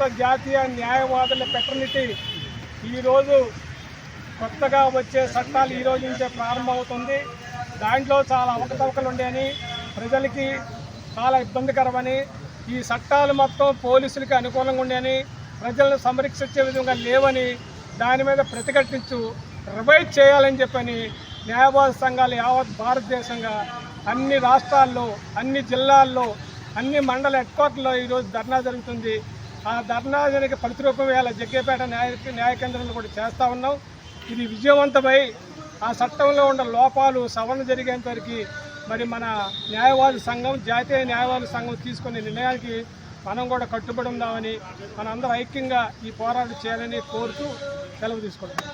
భారత జాతీయ న్యాయవాదుల ఫెటర్నిటీ ఈరోజు కొత్తగా వచ్చే చట్టాలు ఈ రోజు నుంచే ప్రారంభమవుతుంది. దాంట్లో చాలా అవకతవకలు ఉండేని, ప్రజలకి చాలా ఇబ్బందికరమని, ఈ చట్టాలు మొత్తం పోలీసులకి అనుకూలంగా ఉండేని, ప్రజలను సంరక్షించే విధంగా లేవని దాని మీద ప్రతిఘటించు రివైజ్ చేయాలని చెప్పని న్యాయవాద సంఘాలు యావత్ భారతదేశంగా అన్ని రాష్ట్రాల్లో, అన్ని జిల్లాల్లో, అన్ని మండల హెడ్ క్వార్టర్లో ఈరోజు ధర్నా జరుగుతుంది. ఆ ధర్నానికి ప్రతిరూపం వేళ జగ్గేపేట న్యాయ కేంద్రంలో కూడా చేస్తూ ఉన్నాం. ఇది విజయవంతమై ఆ చట్టంలో ఉన్న లోపాలు సవరణ జరిగేంత వరకు మరి మన న్యాయవాద సంఘం, జాతీయ న్యాయవాద సంఘం తీసుకునే నిర్ణయానికి మనం కూడా కట్టుబడి ఉందామని, మనందరూ ఐక్యంగా ఈ పోరాటం చేయాలని కోరుతూ సెలవు తీసుకుంటాం.